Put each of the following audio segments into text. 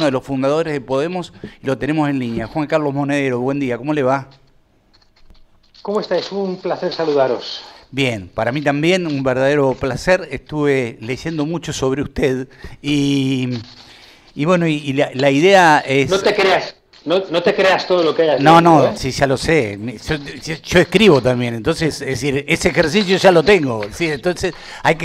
de los fundadores de Podemos, y lo tenemos en línea. Juan Carlos Monedero, buen día, ¿cómo le va? ¿Cómo estáis? Un placer saludaros. Bien, para mí también un verdadero placer. Estuve leyendo mucho sobre usted y bueno, la idea No es... te creas, no te creas todo lo que hayas No, leído, no, ¿eh? sí, ya lo sé. Yo escribo también, entonces, es decir, ese ejercicio ya lo tengo. ¿Sí? Entonces, hay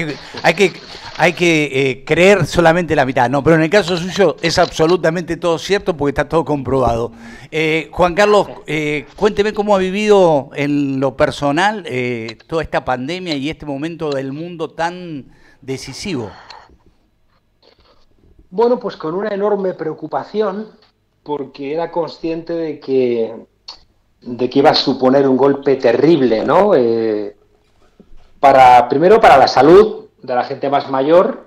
que creer solamente la mitad. No, pero en el caso suyo es absolutamente todo cierto porque está todo comprobado. Juan Carlos, cuénteme cómo ha vivido en lo personal toda esta pandemia y este momento del mundo tan decisivo. Bueno, pues con una enorme preocupación, porque era consciente de que iba a suponer un golpe terrible, ¿no? Primero para la salud de la gente más mayor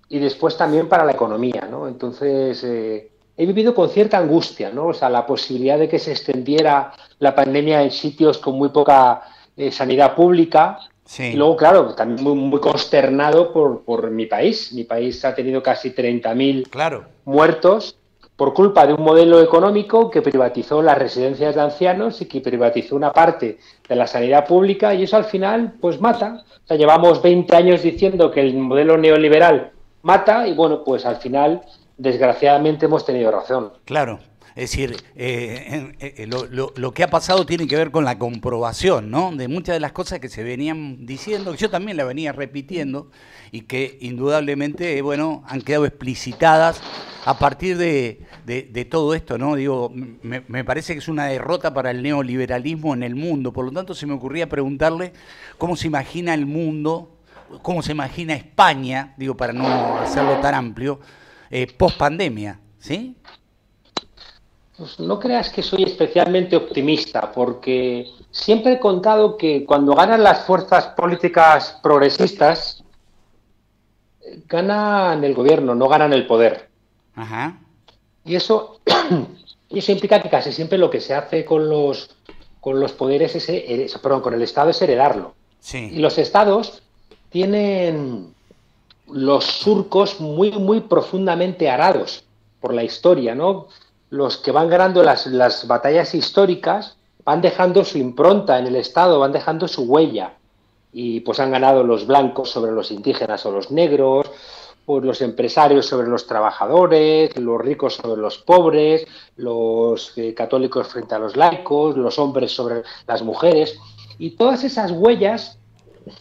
y después también para la economía, ¿no? Entonces, he vivido con cierta angustia, ¿no? O sea, la posibilidad de que se extendiera la pandemia en sitios con muy poca sanidad pública. Y Sí, luego, claro, también muy consternado por mi país. Mi país ha tenido casi 30.000 claro. muertos por culpa de un modelo económico que privatizó las residencias de ancianos y que privatizó una parte de la sanidad pública, y eso al final pues mata. O sea, llevamos 20 años diciendo que el modelo neoliberal mata y bueno, pues al final desgraciadamente hemos tenido razón. Claro, es decir, lo que ha pasado tiene que ver con la comprobación, ¿no? De muchas de las cosas que se venían diciendo, que yo también la venía repitiendo y que indudablemente, bueno, han quedado explicitadas a partir de todo esto, ¿no? Digo, me parece que es una derrota para el neoliberalismo en el mundo, por lo tanto se me ocurría preguntarle cómo se imagina el mundo, cómo se imagina España, digo, para no hacerlo tan amplio, post pandemia, ¿sí? Pues no creas que soy especialmente optimista, porque siempre he contado que cuando ganan las fuerzas políticas progresistas, ganan el gobierno, no ganan el poder. Ajá, Y eso, y eso implica que casi siempre lo que se hace con los poderes perdón, con el Estado es heredarlo. Y sí, los estados tienen los surcos muy, muy profundamente arados por la historia, ¿no? Los que van ganando las batallas históricas van dejando su impronta en el Estado, van dejando su huella. Y pues han ganado los blancos sobre los indígenas o los negros, pues los empresarios sobre los trabajadores, los ricos sobre los pobres, los católicos frente a los laicos, los hombres sobre las mujeres. Y todas esas huellas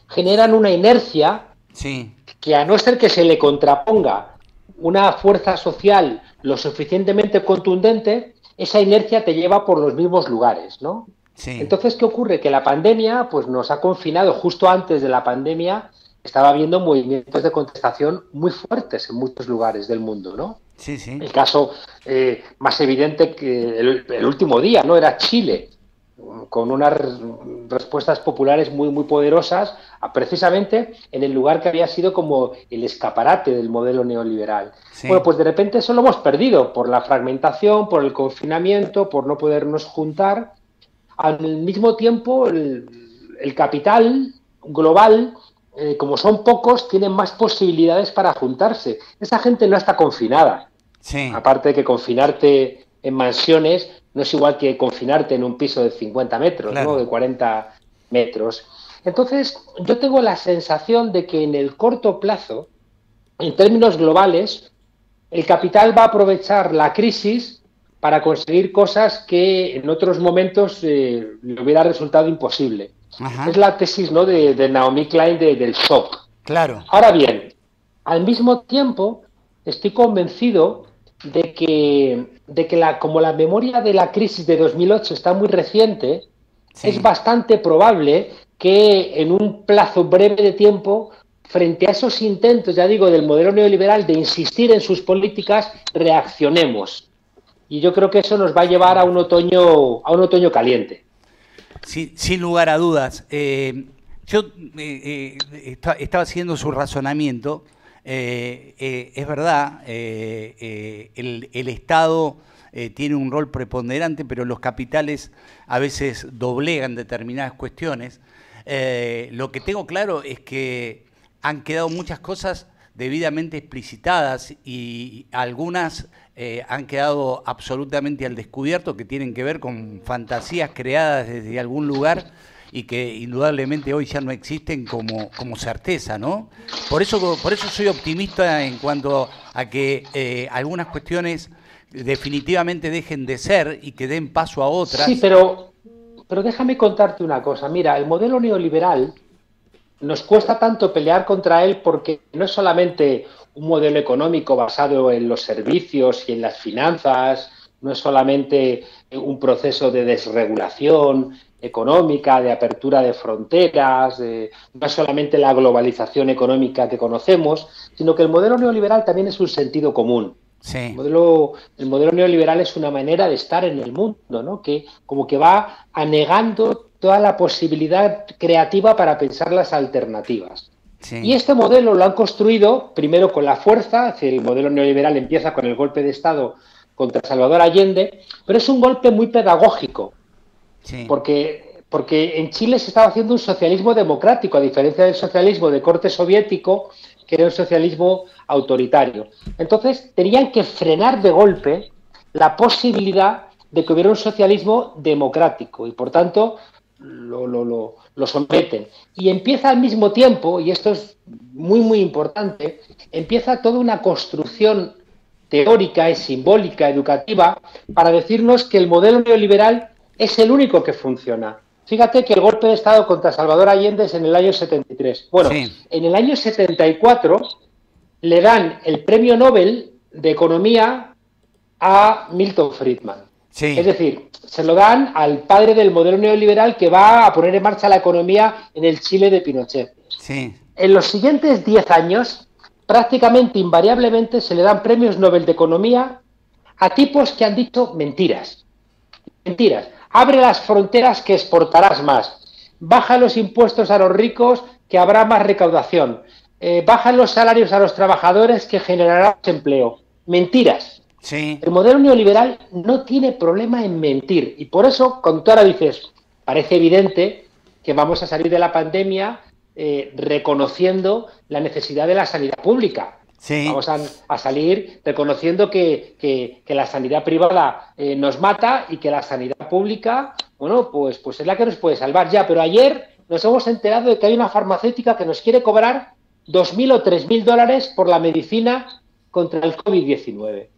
generan una inercia sí, que, a no ser que se le contraponga una fuerza social lo suficientemente contundente, esa inercia te lleva por los mismos lugares, ¿no? sí, Entonces, ¿qué ocurre? Que la pandemia pues, nos ha confinado. Justo antes de la pandemia estaba habiendo movimientos de contestación muy fuertes en muchos lugares del mundo, ¿no? sí, sí, El caso más evidente que el último día, ¿no? Era Chile, con unas respuestas populares muy, muy poderosas, precisamente en el lugar que había sido como el escaparate del modelo neoliberal. Bueno, sí, pues de repente eso lo hemos perdido por la fragmentación, por el confinamiento, por no podernos juntar. Al mismo tiempo, el capital global, como son pocos, tienen más posibilidades para juntarse. Esa gente no está confinada. sí, Aparte de que confinarte en mansiones no es igual que confinarte en un piso de 50 metros, ¿no? claro, De 40 metros. Entonces, yo tengo la sensación de que en el corto plazo, en términos globales, el capital va a aprovechar la crisis para conseguir cosas que en otros momentos le hubiera resultado imposible. Es ajá, la tesis, ¿no? de Naomi Klein del shock. claro, Ahora bien, al mismo tiempo, estoy convencido de que como la memoria de la crisis de 2008 está muy reciente, es sí. bastante probable que en un plazo breve de tiempo, frente a esos intentos, ya digo, del modelo neoliberal de insistir en sus políticas, reaccionemos. Y yo creo que eso nos va a llevar a un otoño caliente. Sin lugar a dudas. Yo estaba haciendo su razonamiento. Es verdad, el Estado tiene un rol preponderante, pero los capitales a veces doblegan determinadas cuestiones. Lo que tengo claro es que han quedado muchas cosas debidamente explicitadas y algunas han quedado absolutamente al descubierto, que tienen que ver con fantasías creadas desde algún lugar y que indudablemente hoy ya no existen como certeza, ¿no? Por eso soy optimista en cuanto a que algunas cuestiones definitivamente dejen de ser y que den paso a Sí, otras. pero déjame contarte una cosa. Mira, el modelo neoliberal nos cuesta tanto pelear contra él porque no es solamente un modelo económico basado en los servicios y en las finanzas, no es solamente un proceso de desregulación económica, de apertura de fronteras, no es solamente la globalización económica que conocemos, sino que el modelo neoliberal también es un sentido común. Sí, El modelo neoliberal es una manera de estar en el mundo, ¿no? Que como que va anegando toda la posibilidad creativa para pensar las alternativas. Y sí, este modelo lo han construido primero con la fuerza, es decir, el modelo neoliberal empieza con el golpe de Estado contra Salvador Allende, pero es un golpe muy pedagógico, sí, porque en Chile se estaba haciendo un socialismo democrático, a diferencia del socialismo de corte soviético, que era un socialismo autoritario. Entonces, tenían que frenar de golpe la posibilidad de que hubiera un socialismo democrático y, por tanto, lo someten. Y empieza al mismo tiempo, y esto es muy, muy importante, empieza toda una construcción teórica y simbólica, educativa, para decirnos que el modelo neoliberal es el único que funciona. Fíjate que el golpe de Estado contra Salvador Allende es en el año 73. Bueno, sí, en el año 74 le dan el premio Nobel de Economía a Milton Friedman. Es sí, decir, se lo dan al padre del modelo neoliberal que va a poner en marcha la economía en el Chile de Pinochet. sí, En los siguientes 10 años, prácticamente invariablemente se le dan premios Nobel de Economía a tipos que han dicho mentiras. Mentiras. Abre las fronteras que exportarás más. Baja los impuestos a los ricos que habrá más recaudación. Baja los salarios a los trabajadores que generará empleo. Mentiras. sí. El modelo neoliberal no tiene problema en mentir. Y por eso, cuando tú ahora dices, parece evidente que vamos a salir de la pandemia reconociendo la necesidad de la sanidad pública. Sí, Vamos a salir reconociendo que la sanidad privada nos mata y que la sanidad pública, bueno, pues es la que nos puede salvar ya. Pero ayer nos hemos enterado de que hay una farmacéutica que nos quiere cobrar 2.000 o 3.000 dólares por la medicina contra el COVID-19.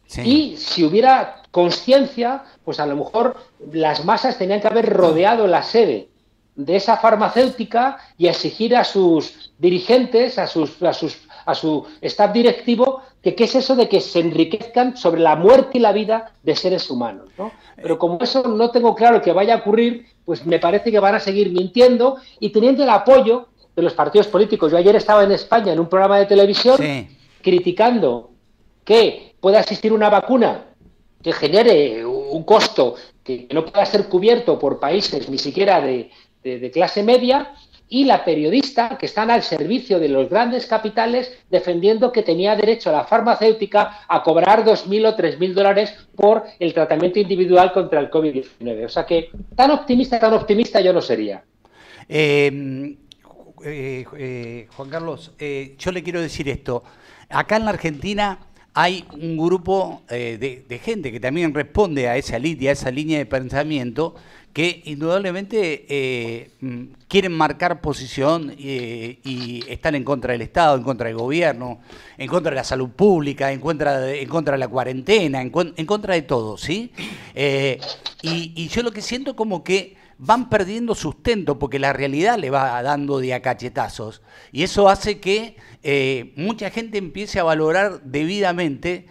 sí. Y si hubiera conciencia, pues a lo mejor las masas tenían que haber rodeado la sede de esa farmacéutica y exigir a sus dirigentes, a su staff directivo, que qué es eso de que se enriquezcan sobre la muerte y la vida de seres humanos, ¿no? Pero como eso no tengo claro que vaya a ocurrir, pues me parece que van a seguir mintiendo y teniendo el apoyo de los partidos políticos. Yo ayer estaba en España en un programa de televisión Sí, criticando que pueda existir una vacuna que genere un costo que no pueda ser cubierto por países ni siquiera de clase media, y la periodista que están al servicio de los grandes capitales defendiendo que tenía derecho a la farmacéutica a cobrar 2.000 o 3.000 dólares por el tratamiento individual contra el COVID-19. O sea que tan optimista yo no sería. Eh, Juan Carlos, yo le quiero decir esto. Acá en la Argentina hay un grupo de gente que también responde a esa línea, a esa línea de pensamiento, que indudablemente quieren marcar posición y están en contra del Estado, en contra del gobierno, en contra de la salud pública, en contra de la cuarentena, en contra de todo, ¿sí? Y yo lo que siento como que van perdiendo sustento porque la realidad le va dando de a cachetazos. Y eso hace que mucha gente empiece a valorar debidamente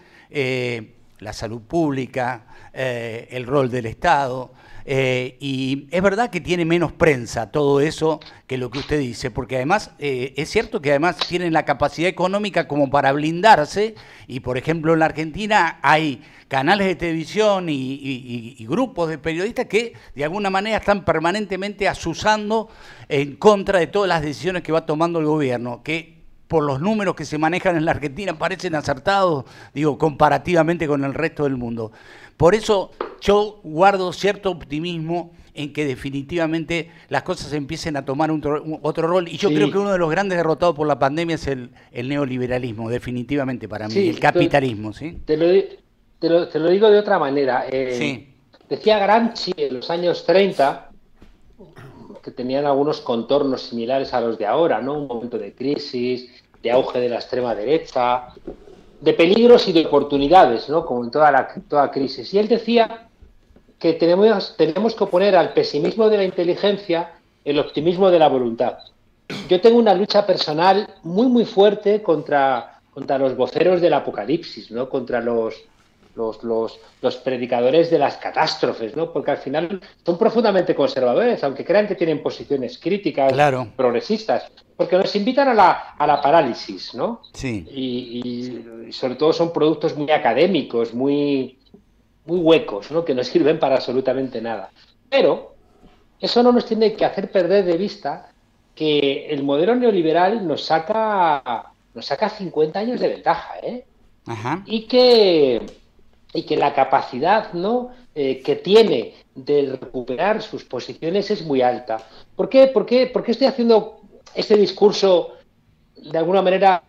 la salud pública, el rol del Estado. Y es verdad que tiene menos prensa todo eso que lo que usted dice, porque además es cierto que además tienen la capacidad económica como para blindarse y por ejemplo en la Argentina hay canales de televisión y grupos de periodistas que de alguna manera están permanentemente azuzando en contra de todas las decisiones que va tomando el gobierno, que por los números que se manejan en la Argentina parecen acertados, digo, comparativamente con el resto del mundo. Por eso yo guardo cierto optimismo en que definitivamente las cosas empiecen a tomar otro rol. Y yo Sí, creo que uno de los grandes derrotados por la pandemia es el neoliberalismo, definitivamente para mí, el sí, capitalismo, ¿sí? te lo, te lo digo de otra manera. Sí, Decía Gramsci en los años 30 que tenían algunos contornos similares a los de ahora, ¿no? Un momento de crisis, de auge de la extrema derecha, de peligros y de oportunidades, ¿no? Como en toda crisis. Y él decía que tenemos que oponer al pesimismo de la inteligencia el optimismo de la voluntad. Yo tengo una lucha personal muy, muy fuerte contra los voceros del apocalipsis, ¿no? Contra los predicadores de las catástrofes, ¿no? Porque al final son profundamente conservadores, aunque crean que tienen posiciones críticas, claro, progresistas, porque nos invitan a la parálisis, ¿no? sí, Y sobre todo son productos muy académicos, muy huecos, ¿no? Que no sirven para absolutamente nada. Pero eso no nos tiene que hacer perder de vista que el modelo neoliberal nos saca 50 años de ventaja, ¿eh? ajá, Y que la capacidad, ¿no? Que tiene de recuperar sus posiciones es muy alta. ¿Por qué estoy haciendo este discurso de alguna manera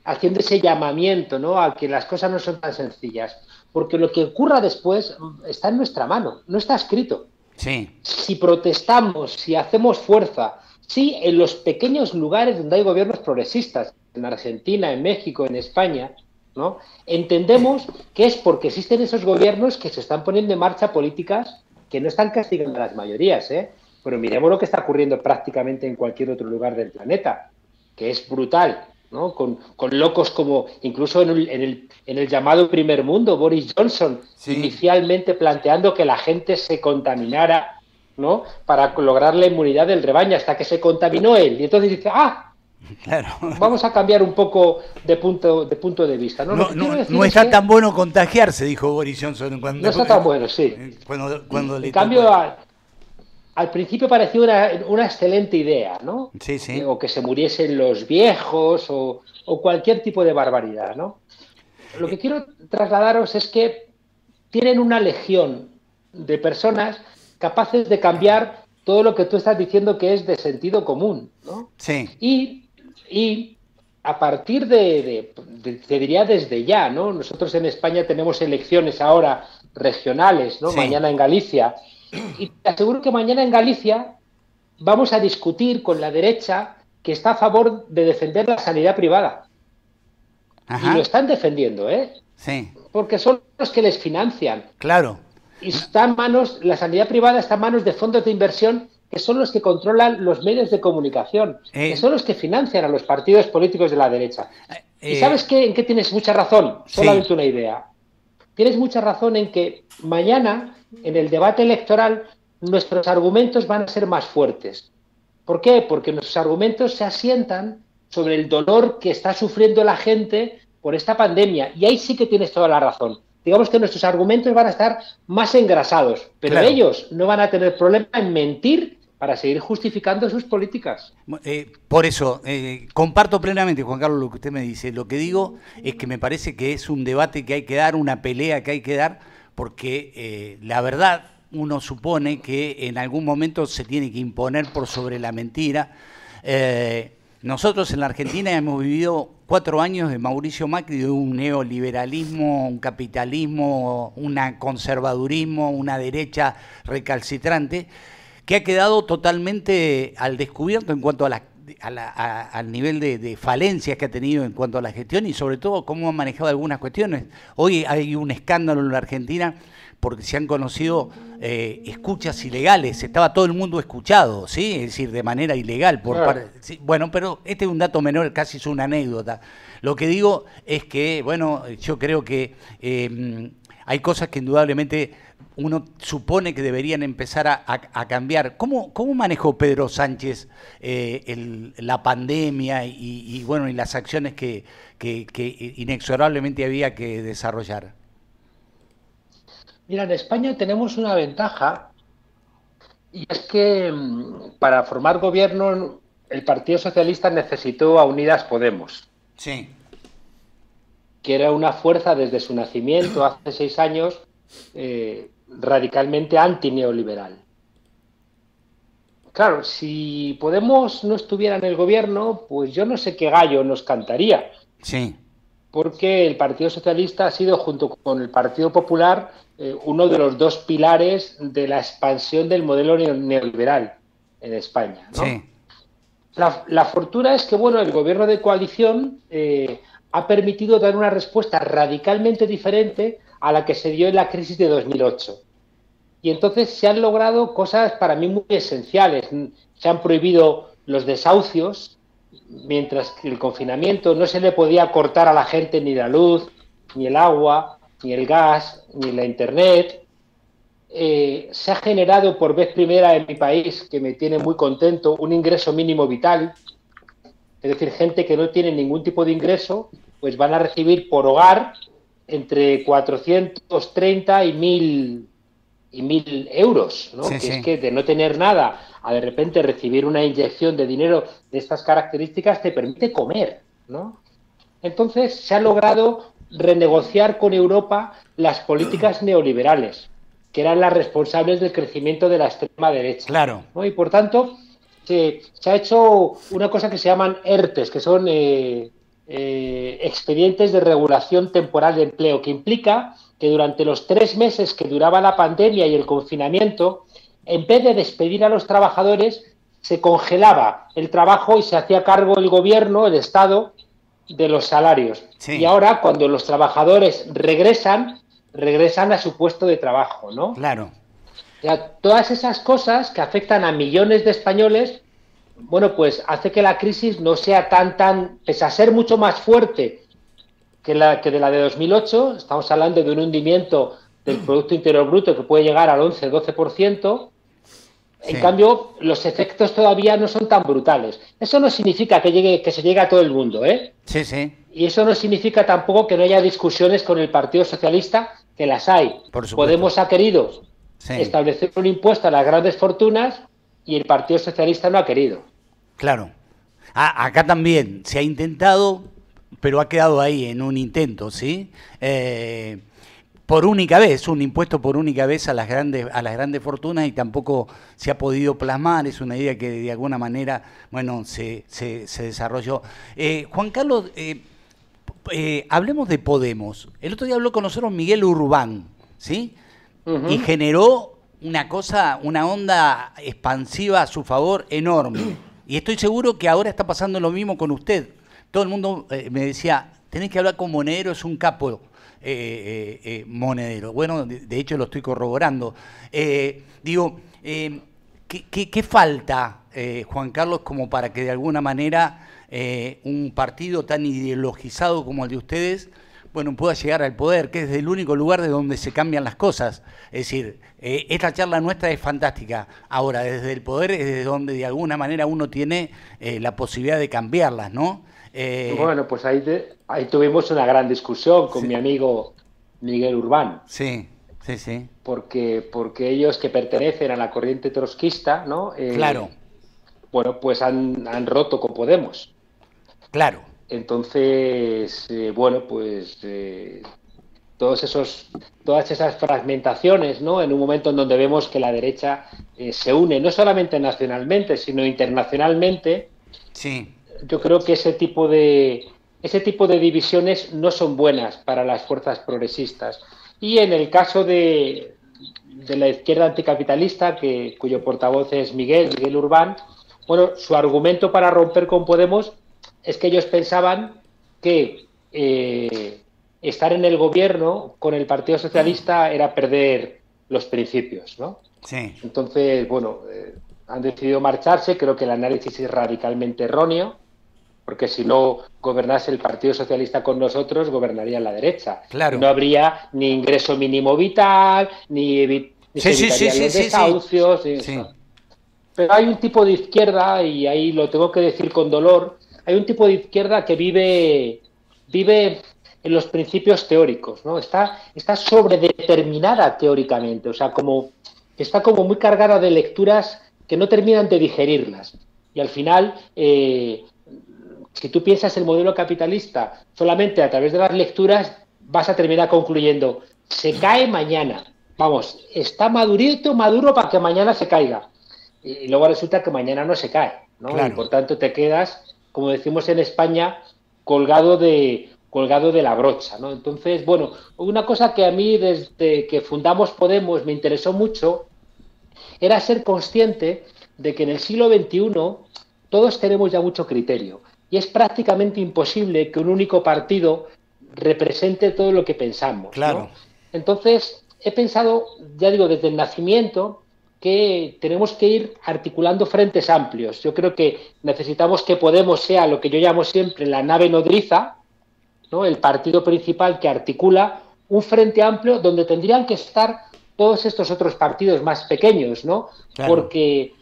haciendo ese llamamiento, ¿no? A que las cosas no son tan sencillas? Porque lo que ocurra después está en nuestra mano, no está escrito. sí, Si protestamos, si hacemos fuerza, si en los pequeños lugares donde hay gobiernos progresistas, en Argentina, en México, en España, ¿no? Entendemos que es porque existen esos gobiernos que se están poniendo en marcha políticas que no están castigando a las mayorías, ¿eh? Pero miremos lo que está ocurriendo prácticamente en cualquier otro lugar del planeta, que es brutal, ¿no? Con locos como, incluso en el llamado primer mundo, Boris Johnson, sí, inicialmente planteando que la gente se contaminara, ¿no? Para lograr la inmunidad del rebaño, hasta que se contaminó él. Y entonces dice, claro. vamos a cambiar un poco de punto de vista, ¿no? Lo No, que quiero decir no es está que tan bueno contagiarse, dijo Boris Johnson no está tan bueno, sí. cuando En le tocó. cambio, al principio parecía una excelente idea, ¿no? Sí, sí. O que se muriesen los viejos o cualquier tipo de barbaridad, ¿no? Lo que quiero trasladaros es que tienen una legión de personas capaces de cambiar todo lo que tú estás diciendo que es de sentido común, ¿no? Sí, Y, y a partir te diría desde ya, ¿no? Nosotros en España tenemos elecciones ahora regionales, ¿no? sí. Mañana en Galicia. Y te aseguro que mañana en Galicia vamos a discutir con la derecha que está a favor de defender la sanidad privada. Y lo Ajá. están defendiendo, ¿eh? Sí. Porque son los que les financian. Claro. Y está en manos, la sanidad privada está en manos de fondos de inversión que son los que controlan los medios de comunicación, que Eh, son los que financian a los partidos políticos de la derecha. ¿Y sabes eh, qué? ¿En qué tienes mucha razón? sí. Solamente una idea. Tienes mucha razón en que mañana, en el debate electoral, nuestros argumentos van a ser más fuertes. ¿Por qué? Porque nuestros argumentos se asientan sobre el dolor que está sufriendo la gente por esta pandemia. Y ahí sí que tienes toda la razón. Digamos que nuestros argumentos van a estar más engrasados, pero Claro. ellos no van a tener problema en mentir para seguir justificando sus políticas. Por eso, comparto plenamente, Juan Carlos, lo que usted me dice. Lo que digo es que me parece que es un debate que hay que dar, una pelea que hay que dar, porque la verdad uno supone que en algún momento se tiene que imponer por sobre la mentira. Nosotros en la Argentina hemos vivido 4 años de Mauricio Macri, de un neoliberalismo, un capitalismo, un conservadurismo, una derecha recalcitrante, que ha quedado totalmente al descubierto en cuanto al nivel de falencias que ha tenido en cuanto a la gestión y sobre todo cómo ha manejado algunas cuestiones. Hoy hay un escándalo en la Argentina porque se han conocido escuchas ilegales, estaba todo el mundo escuchado, ¿sí? Es decir, de manera ilegal. Sí, bueno, pero este es un dato menor, casi es una anécdota. Lo que digo es que, bueno, yo creo que hay cosas que indudablemente uno supone que deberían empezar a cambiar. ¿Cómo manejó Pedro Sánchez la pandemia bueno, y las acciones que inexorablemente había que desarrollar? Mira, en España tenemos una ventaja y es que para formar gobierno el Partido Socialista necesitó a Unidas Podemos, Sí, que era una fuerza desde su nacimiento hace 6 años radicalmente antineoliberal. Claro, si Podemos no estuviera en el gobierno, pues yo no sé qué gallo nos cantaría, Sí, porque el Partido Socialista ha sido, junto con el Partido Popular, uno de los dos pilares de la expansión del modelo neoliberal en España, ¿no? sí, La fortuna es que, bueno, el gobierno de coalición ha permitido dar una respuesta radicalmente diferente a la que se dio en la crisis de 2008. Y entonces se han logrado cosas para mí muy esenciales. Se han prohibido los desahucios, mientras que el confinamiento no se le podía cortar a la gente ni la luz, ni el agua, ni el gas, ni la internet. Se ha generado por vez primera en mi país, que me tiene muy contento, un ingreso mínimo vital. Es decir, gente que no tiene ningún tipo de ingreso, pues van a recibir por hogar entre 430 y 1.000 euros, ¿no? sí, Que es sí, que de no tener nada a de repente recibir una inyección de dinero de estas características te permite comer, ¿no? Entonces se ha logrado renegociar con Europa las políticas neoliberales, que eran las responsables del crecimiento de la extrema derecha, claro, ¿no? Y por tanto se ha hecho una cosa que se llaman ERTES, que son expedientes de regulación temporal de empleo, que implica que durante los 3 meses que duraba la pandemia y el confinamiento, en vez de despedir a los trabajadores, se congelaba el trabajo y se hacía cargo el gobierno, el Estado, de los salarios. Y sí, ahora, cuando los trabajadores regresan a su puesto de trabajo, ¿no? claro, O sea, todas esas cosas que afectan a millones de españoles, bueno, pues hace que la crisis no sea pese a ser mucho más fuerte que de la de 2008, estamos hablando de un hundimiento del Producto Interior Bruto que puede llegar al 11-12%. En sí, cambio, los efectos todavía no son tan brutales. Eso no significa que se llegue a todo el mundo, ¿eh? sí, sí, Y eso no significa tampoco que no haya discusiones con el Partido Socialista, que las hay. por supuesto, Podemos ha querido sí, establecer un impuesto a las grandes fortunas y el Partido Socialista no ha querido. claro. Acá también se ha intentado, pero ha quedado ahí en un intento, ¿sí? Por única vez, un impuesto por única vez a las grandes fortunas y tampoco se ha podido plasmar, es una idea que de alguna manera, bueno, se desarrolló. Juan Carlos, hablemos de Podemos. El otro día habló con nosotros Miguel Urbán, ¿sí? Y Ujú. generó una cosa, una onda expansiva a su favor enorme. Y estoy seguro que ahora está pasando lo mismo con usted. Todo el mundo me decía, tenés que hablar con Monedero, es un capo Monedero. Bueno, de hecho lo estoy corroborando. ¿Qué falta, Juan Carlos, como para que de alguna manera un partido tan ideologizado como el de ustedes, bueno, pueda llegar al poder, que es el único lugar de donde se cambian las cosas? Es decir, esta charla nuestra es fantástica. Ahora, desde el poder es desde donde de alguna manera uno tiene la posibilidad de cambiarlas, ¿no? Bueno, pues ahí tuvimos una gran discusión con Sí, mi amigo Miguel Urbán, sí, sí, sí, porque ellos que pertenecen a la corriente trotskista, ¿no? claro, Bueno, pues han roto con Podemos. claro, Entonces, bueno, pues todas esas fragmentaciones, ¿no? En un momento en donde vemos que la derecha se une, no solamente nacionalmente, sino internacionalmente. sí, Yo creo que ese tipo de divisiones no son buenas para las fuerzas progresistas. Y en el caso de la izquierda anticapitalista, cuyo portavoz es Miguel Urbán, bueno, su argumento para romper con Podemos es que ellos pensaban que estar en el gobierno con el Partido Socialista era perder los principios, ¿no? sí, Entonces, bueno, han decidido marcharse. Creo que el análisis es radicalmente erróneo, porque si no gobernase el Partido Socialista con nosotros, gobernaría la derecha. Y claro. no habría ni ingreso mínimo vital, ni se Sí, sí, sí, evitarían sí, los sí, sí, desahucios. sí, Pero hay un tipo de izquierda, y ahí lo tengo que decir con dolor, hay un tipo de izquierda que vive en los principios teóricos, ¿no? Está sobredeterminada teóricamente, o sea, está como muy cargada de lecturas que no terminan de digerirlas. Y al final, si tú piensas el modelo capitalista solamente a través de las lecturas, vas a terminar concluyendo, se cae mañana. Vamos, está maduro para que mañana se caiga. y luego resulta que mañana no se cae, ¿no? Claro. Y por tanto te quedas, como decimos en España, colgado de la brocha, ¿no? Entonces, bueno, una cosa que a mí desde que fundamos Podemos me interesó mucho era ser consciente de que en el siglo XXI todos tenemos ya mucho criterio y es prácticamente imposible que un único partido represente todo lo que pensamos, Claro. ¿no? Entonces, he pensado, ya digo, desde el nacimiento, que tenemos que ir articulando frentes amplios. Yo creo que necesitamos que Podemos sea lo que yo llamo siempre la nave nodriza, ¿no? El partido principal que articula un frente amplio donde tendrían que estar todos estos otros partidos más pequeños, ¿no? Claro. Porque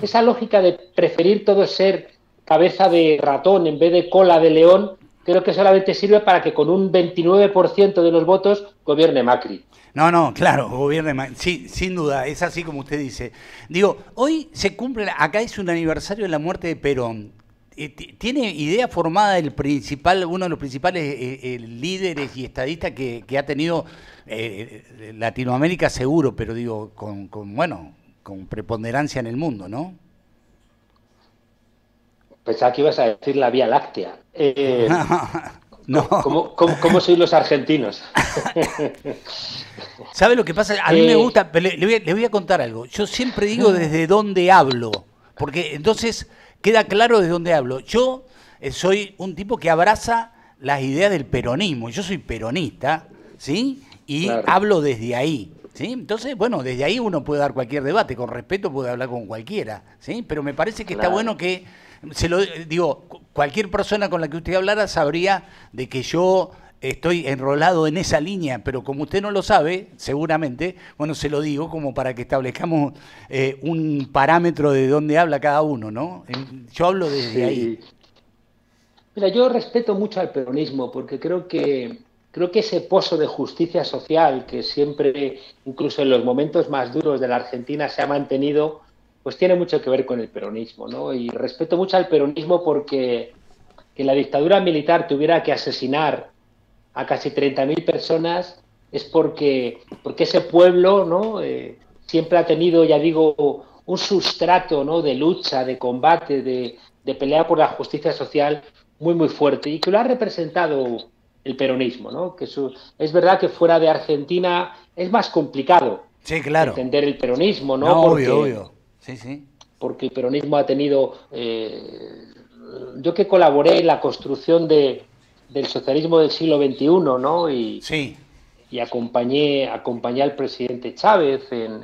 esa lógica de preferir todo ser cabeza de ratón en vez de cola de león, creo que solamente sirve para que con un 29% de los votos gobierne Macri. No, no, claro, sí, sin duda, es así como usted dice. Digo, hoy se cumple, acá es un aniversario de la muerte de Perón. ¿Tiene idea formada el principal, uno de los principales líderes y estadistas que ha tenido Latinoamérica seguro, pero digo, bueno, con preponderancia en el mundo, ¿no? Pensaba que ibas a decir la Vía Láctea. No. ¿Cómo sois los argentinos? ¿Sabe lo que pasa? A mí me gusta, le voy a contar algo. Yo siempre digo desde dónde hablo, porque entonces queda claro desde dónde hablo. Yo soy un tipo que abraza las ideas del peronismo. Yo soy peronista, ¿sí? Y Claro. hablo desde ahí, ¿sí? Entonces, bueno, desde ahí uno puede dar cualquier debate, con respeto puede hablar con cualquiera, ¿sí? Pero me parece que está Claro. bueno que, digo, cualquier persona con la que usted hablara sabría de que yo estoy enrolado en esa línea, pero como usted no lo sabe, seguramente, bueno, se lo digo como para que establezcamos un parámetro de dónde habla cada uno, ¿no? Yo hablo desde ahí. Sí. Mira, yo respeto mucho al peronismo porque creo que ese pozo de justicia social que siempre, incluso en los momentos más duros de la Argentina, se ha mantenido, pues tiene mucho que ver con el peronismo, ¿no? Y respeto mucho al peronismo porque que la dictadura militar tuviera que asesinar a casi 30.000 personas es porque ese pueblo, ¿no? Siempre ha tenido, ya digo, un sustrato, ¿no? De lucha, de combate, de pelea por la justicia social muy, muy fuerte y que lo ha representado el peronismo, ¿no? Es verdad que fuera de Argentina es más complicado Sí, claro. entender el peronismo, ¿no? No, obvio, obvio. Sí, sí. Porque el peronismo ha tenido... yo que colaboré en la construcción del socialismo del siglo XXI, ¿no? Sí, Y acompañé al presidente Chávez en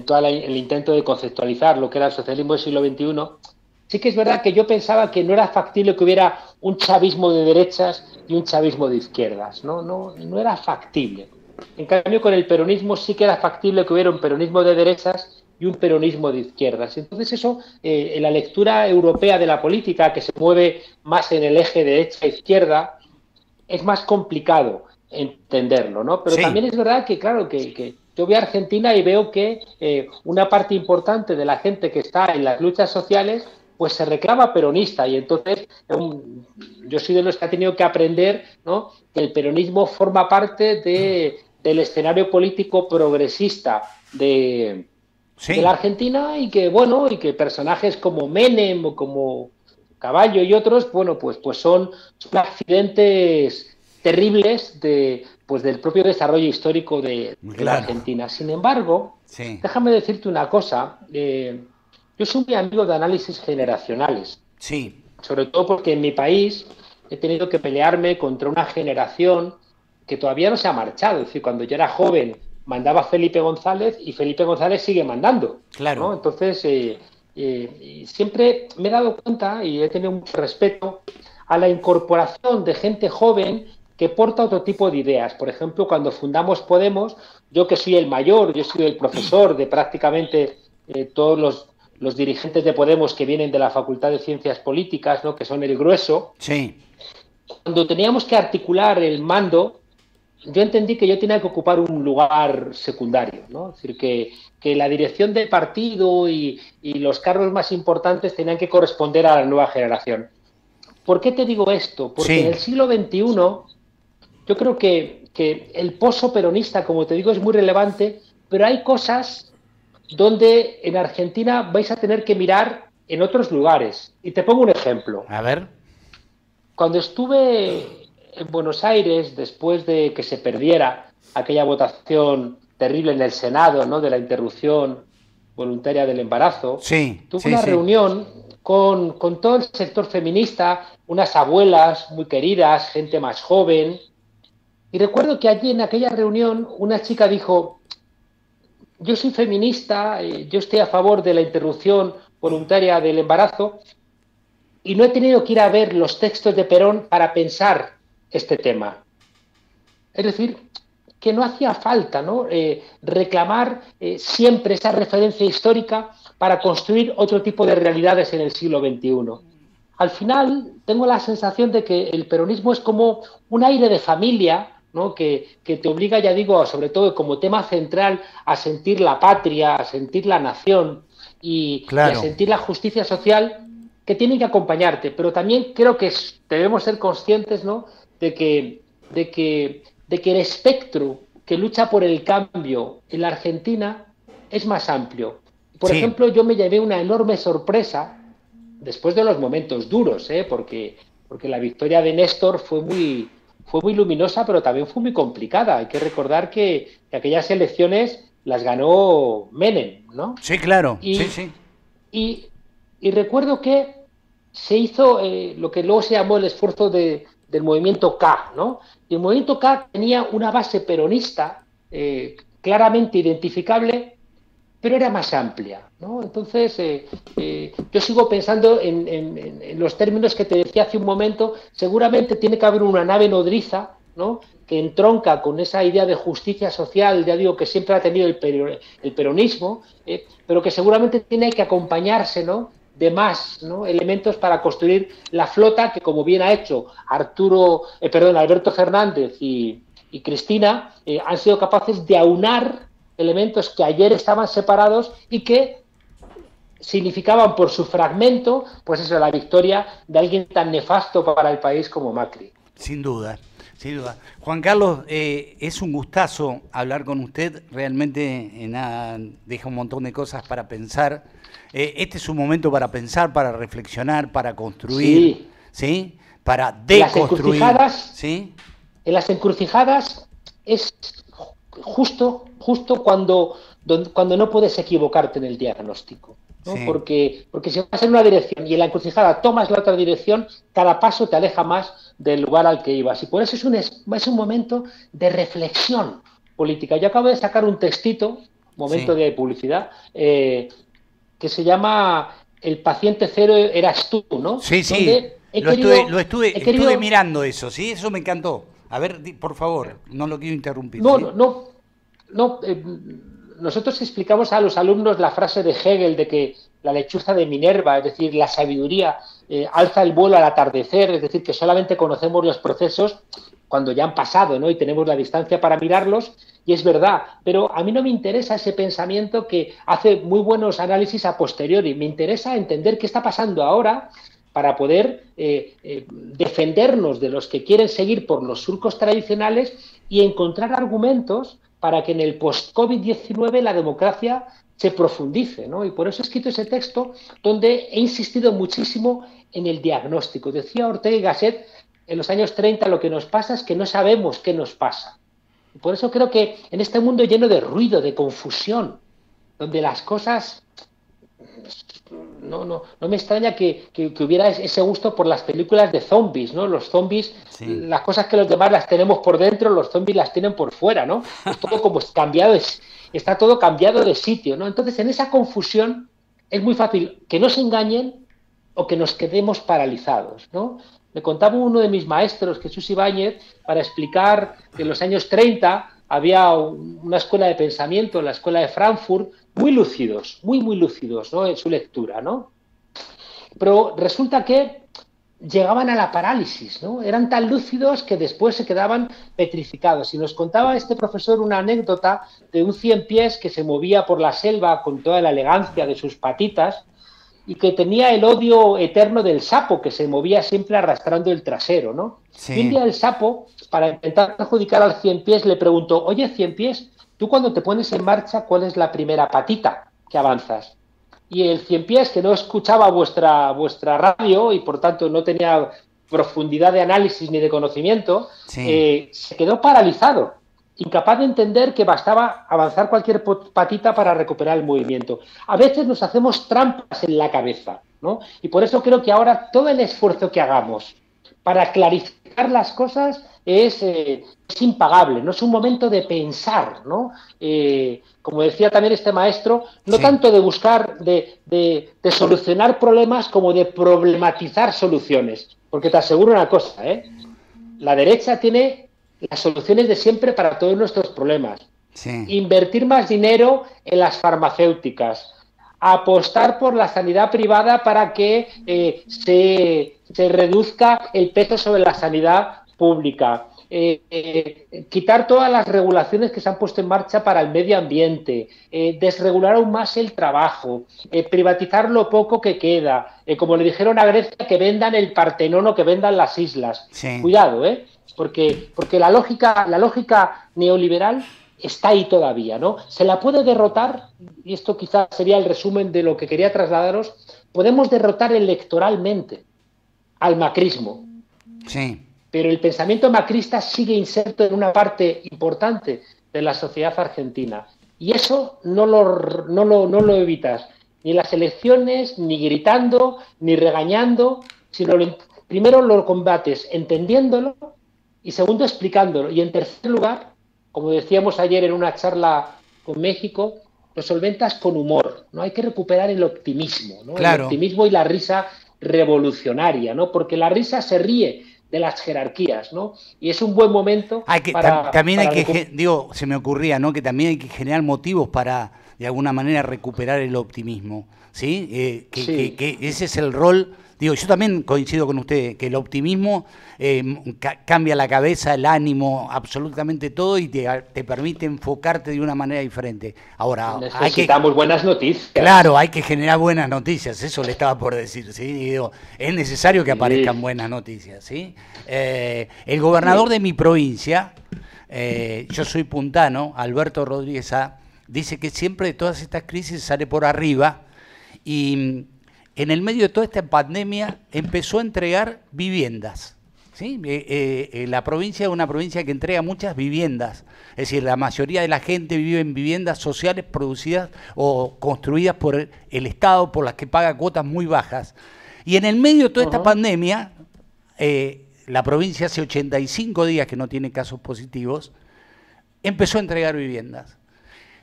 todo el intento de conceptualizar lo que era el socialismo del siglo XXI. Sí que es verdad que yo pensaba que no era factible que hubiera un chavismo de derechas y un chavismo de izquierdas, no era factible. En cambio, con el peronismo sí que era factible que hubiera un peronismo de derechas y un peronismo de izquierdas. Entonces eso, en la lectura europea de la política, que se mueve más en el eje derecha-izquierda, es más complicado entenderlo, ¿no? Pero sí. también es verdad que, claro, que yo voy a Argentina y veo que una parte importante de la gente que está en las luchas sociales pues se reclama peronista y entonces yo soy de los que ha tenido que aprender, ¿no? Que el peronismo forma parte del escenario político progresista de la Sí. Argentina y que, bueno, y que personajes como Menem o como Caballo y otros, bueno, pues son accidentes terribles del propio desarrollo histórico de la Claro. Argentina. Sin embargo, Sí. déjame decirte una cosa, yo soy muy amigo de análisis generacionales, Sí. sobre todo porque en mi país he tenido que pelearme contra una generación que todavía no se ha marchado. Es decir, cuando yo era joven mandaba Felipe González y Felipe González sigue mandando, Claro. ¿no? Entonces, y siempre me he dado cuenta y he tenido mucho respeto a la incorporación de gente joven que porta otro tipo de ideas. Por ejemplo, cuando fundamos Podemos, yo que soy el mayor, yo soy el profesor de prácticamente todos los dirigentes de Podemos que vienen de la Facultad de Ciencias Políticas, ¿no? Que son el grueso, Sí. cuando teníamos que articular el mando, yo entendí que yo tenía que ocupar un lugar secundario, ¿no? Es decir, que la dirección del partido y los cargos más importantes tenían que corresponder a la nueva generación. ¿Por qué te digo esto? Porque en el Sí. siglo XXI yo creo que el pozo peronista, como te digo, es muy relevante, pero hay cosas donde en Argentina vais a tener que mirar en otros lugares. Y te pongo un ejemplo. A ver. Cuando estuve en Buenos Aires, después de que se perdiera aquella votación terrible en el Senado, ¿no?, de la interrupción voluntaria del embarazo, Sí, tuve sí, una sí. reunión con todo el sector feminista, unas abuelas muy queridas, gente más joven, y recuerdo que allí en aquella reunión una chica dijo: yo soy feminista, yo estoy a favor de la interrupción voluntaria del embarazo, y no he tenido que ir a ver los textos de Perón para pensar este tema. Es decir, que no hacía falta, ¿no?, reclamar siempre esa referencia histórica para construir otro tipo de realidades en el siglo XXI. Al final, tengo la sensación de que el peronismo es como un aire de familia, ¿no?, que te obliga, ya digo, sobre todo como tema central, a sentir la patria, a sentir la nación y a Claro. sentir la justicia social, que tienen que acompañarte. Pero también creo que debemos ser conscientes, ¿no?, de que el espectro que lucha por el cambio en la Argentina es más amplio. Por Sí, ejemplo, yo me llevé una enorme sorpresa después de los momentos duros, porque la victoria de Néstor fue muy luminosa, pero también fue muy complicada. Hay que recordar que aquellas elecciones las ganó Menem, ¿no? sí, claro. Sí, Y, sí. y, y recuerdo que se hizo lo que luego se llamó el esfuerzo del movimiento K, ¿no? Y el movimiento K tenía una base peronista claramente identificable, pero era más amplia, ¿no? Entonces, yo sigo pensando en los términos que te decía hace un momento. Seguramente tiene que haber una nave nodriza, ¿no?, que entronca con esa idea de justicia social, ya digo, que siempre ha tenido el peronismo, pero que seguramente tiene que acompañarse, ¿no?, de más, ¿no?, elementos para construir la flota que, como bien ha hecho Alberto Fernández y Cristina, han sido capaces de aunar elementos que ayer estaban separados y que significaban por su fragmento, pues eso, la victoria de alguien tan nefasto para el país como Macri. Sin duda, sin duda. Juan Carlos, es un gustazo hablar con usted. Realmente nada, deja un montón de cosas para pensar. Este es un momento para pensar, para reflexionar, para construir, Sí, ¿sí? Para en las deconstruir, encrucijadas, ¿sí? en las encrucijadas es justo cuando no puedes equivocarte en el diagnóstico, ¿no? Sí. Porque si vas en una dirección y en la encrucijada tomas la otra dirección, cada paso te aleja más del lugar al que ibas. Y por eso es un momento de reflexión política. Yo acabo de sacar un textito, momento Sí. de publicidad, que se llama El paciente cero eras tú, ¿no? Sí, sí. Donde he querido, he Estuve querido mirando eso, ¿sí? Eso me encantó. A ver, por favor, no lo quiero interrumpir, no, ¿sí? no, no, no, nosotros explicamos a los alumnos la frase de Hegel de que la lechuza de Minerva, es decir, la sabiduría, alza el vuelo al atardecer, es decir, que solamente conocemos los procesos cuando ya han pasado, ¿no?, y tenemos la distancia para mirarlos, y es verdad, pero a mí no me interesa ese pensamiento que hace muy buenos análisis a posteriori, me interesa entender qué está pasando ahora para poder defendernos de los que quieren seguir por los surcos tradicionales y encontrar argumentos para que en el post-COVID-19 la democracia se profundice, ¿no? Y por eso he escrito ese texto donde he insistido muchísimo en el diagnóstico. Decía Ortega y Gasset en los años 30: lo que nos pasa es que no sabemos qué nos pasa. Y por eso creo que en este mundo lleno de ruido, de confusión, donde las cosas no me extraña que hubiera ese gusto por las películas de zombies, ¿no? Los zombies, Sí. las cosas que los demás las tenemos por dentro, los zombies las tienen por fuera, ¿no? Es todo como cambiado, está todo cambiado de sitio, ¿no? Entonces, en esa confusión es muy fácil que nos engañen o que nos quedemos paralizados, ¿no? Me contaba uno de mis maestros, Jesús Ibáñez, para explicar que en los años 30 había una escuela de pensamiento, la escuela de Frankfurt, muy lúcidos, muy lúcidos, ¿no?, en su lectura, ¿no? Pero resulta que llegaban a la parálisis, ¿no? Eran tan lúcidos que después se quedaban petrificados. Y nos contaba este profesor una anécdota de un ciempiés que se movía por la selva con toda la elegancia de sus patitas y que tenía el odio eterno del sapo, que se movía siempre arrastrando el trasero, ¿no? Y un Sí. día el sapo, para intentar perjudicar al ciempiés, le preguntó: oye, ciempiés, tú cuando te pones en marcha, ¿cuál es la primera patita? que avanzas. Y el Ciempiés, que no escuchaba vuestra radio y por tanto no tenía profundidad de análisis ni de conocimiento, Sí. se quedó paralizado, incapaz de entender que bastaba avanzar cualquier patita para recuperar el movimiento. A veces nos hacemos trampas en la cabeza, ¿no? Y por eso creo que ahora todo el esfuerzo que hagamos para clarificar las cosas es impagable, no es un momento de pensar, ¿no? Como decía también este maestro, no Sí. tanto de buscar, de solucionar problemas como de problematizar soluciones. Porque te aseguro una cosa, la derecha tiene las soluciones de siempre para todos nuestros problemas. Sí. Invertir más dinero en las farmacéuticas, apostar por la sanidad privada para que se reduzca el peso sobre la sanidad pública, quitar todas las regulaciones que se han puesto en marcha para el medio ambiente, desregular aún más el trabajo, privatizar lo poco que queda, como le dijeron a Grecia, que vendan el Partenón o que vendan las islas. Sí. Cuidado, porque la lógica neoliberal está ahí todavía, ¿no? Se la puede derrotar, y esto quizás sería el resumen de lo que quería trasladaros, podemos derrotar electoralmente al macrismo. Sí. Pero el pensamiento macrista sigue inserto en una parte importante de la sociedad argentina. Y eso no lo evitas, ni en las elecciones, ni gritando, ni regañando, sino primero lo combates entendiéndolo y segundo explicándolo. Y en tercer lugar, como decíamos ayer en una charla con México, lo solventas con humor, ¿no? Hay que recuperar el optimismo, ¿no? Claro. El optimismo y la risa revolucionaria, ¿no? Porque la risa se ríe de las jerarquías, ¿no? Y es un buen momento también hay que, digo, se me ocurría, ¿no? Que también hay que generar motivos para, de alguna manera, recuperar el optimismo, ¿sí? Sí. Que ese es el rol. Digo, yo también coincido con usted, que el optimismo cambia la cabeza, el ánimo, absolutamente todo y te permite enfocarte de una manera diferente. Ahora, necesitamos buenas noticias. Claro, hay que generar buenas noticias, eso le estaba por decir, ¿sí? Y digo, es necesario que aparezcan buenas noticias, ¿sí? El gobernador de mi provincia, yo soy puntano, Alberto Rodríguez A., dice que siempre de todas estas crisis sale por arriba y en el medio de toda esta pandemia empezó a entregar viviendas. ¿Sí? La provincia es una provincia que entrega muchas viviendas, es decir, la mayoría de la gente vive en viviendas sociales producidas o construidas por el Estado, por las que paga cuotas muy bajas. Y en el medio de toda esta pandemia, la provincia hace 85 días que no tiene casos positivos, empezó a entregar viviendas.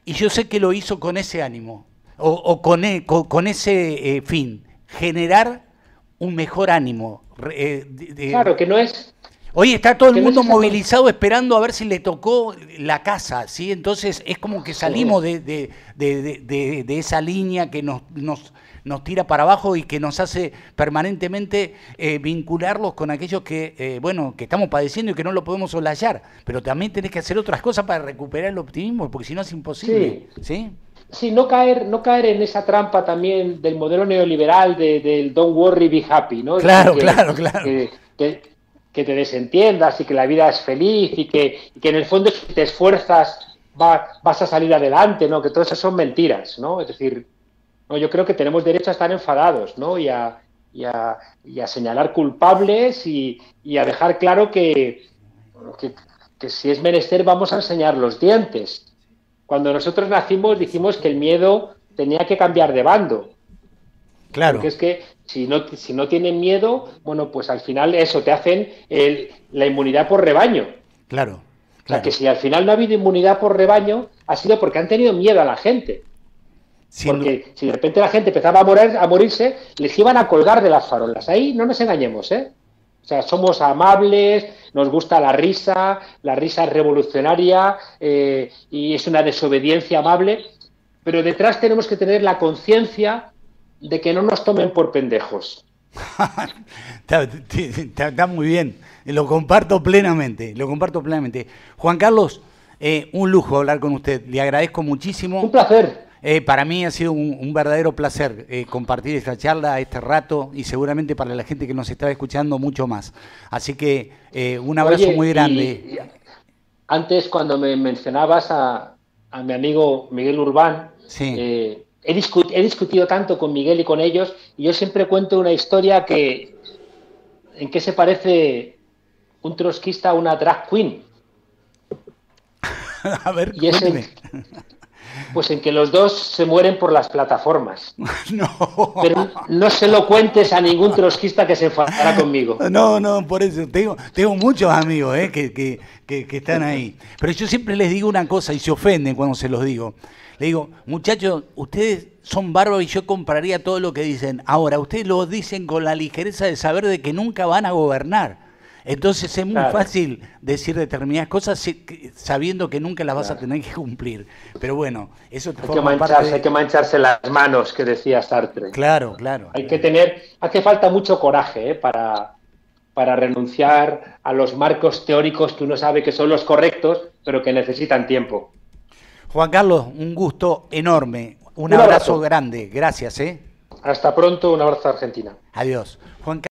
Y yo sé que lo hizo con ese ánimo, o con ese fin, generar un mejor ánimo. Claro, que no es... Hoy está todo el mundo movilizado esperando a ver si le tocó la casa, ¿sí? Entonces es como que salimos de esa línea que nos tira para abajo y que nos hace permanentemente vincularlos con aquellos que, que estamos padeciendo y que no lo podemos soslayar. Pero también tenés que hacer otras cosas para recuperar el optimismo, porque si no es imposible, ¿sí? Sí, no caer en esa trampa también del modelo neoliberal del don't worry, be happy, ¿no? Claro, claro. Que te desentiendas y que la vida es feliz y que en el fondo si te esfuerzas vas a salir adelante, ¿no? Que todo eso son mentiras, ¿no? Es decir, no, yo creo que tenemos derecho a estar enfadados, ¿no? Y a señalar culpables y a dejar claro que si es menester vamos a enseñar los dientes. Cuando nosotros nacimos dijimos que el miedo tenía que cambiar de bando. Claro. Porque es que si no tienen miedo, bueno, pues al final eso, te hacen la inmunidad por rebaño. Claro. O sea, que si al final no ha habido inmunidad por rebaño, ha sido porque han tenido miedo a la gente. Porque si de repente la gente empezaba a morirse, les iban a colgar de las farolas. Ahí no nos engañemos, ¿eh? O sea, somos amables, nos gusta la risa es revolucionaria y es una desobediencia amable, pero detrás tenemos que tener la conciencia de que no nos tomen por pendejos. Está muy bien, lo comparto plenamente. Juan Carlos, un lujo hablar con usted, le agradezco muchísimo. Un placer. Para mí ha sido un verdadero placer compartir esta charla, este rato, y seguramente para la gente que nos está escuchando mucho más. Así que un abrazo muy grande. Y antes, cuando me mencionabas a mi amigo Miguel Urbán, sí. he discutido tanto con Miguel y con ellos, y yo siempre cuento una historia en qué se parece un trotskista a una drag queen. A ver, Y es cuénteme. pues en que los dos se mueren por las plataformas. No. Pero no se lo cuentes a ningún trotskista que se enfadará conmigo. No, no, por eso tengo muchos amigos que están ahí. Pero yo siempre les digo una cosa y se ofenden cuando se los digo. Le digo, muchachos, ustedes son bárbaros y yo compraría todo lo que dicen. Ahora, ustedes lo dicen con la ligereza de saber de que nunca van a gobernar. Entonces es muy Claro, fácil decir determinadas cosas sabiendo que nunca las vas a claro. tener que cumplir. Pero bueno, eso te Hay que forma parte mancharse, hay que de... mancharse las manos, que decía Sartre. Claro, claro, Hay que claro. tener, hace falta mucho coraje, para renunciar a los marcos teóricos que uno sabe que son los correctos, pero que necesitan tiempo. Juan Carlos, un gusto enorme. Un Un abrazo abrazo. grande. Gracias, ¿eh? Hasta pronto, un abrazo a Argentina. Adiós. Juan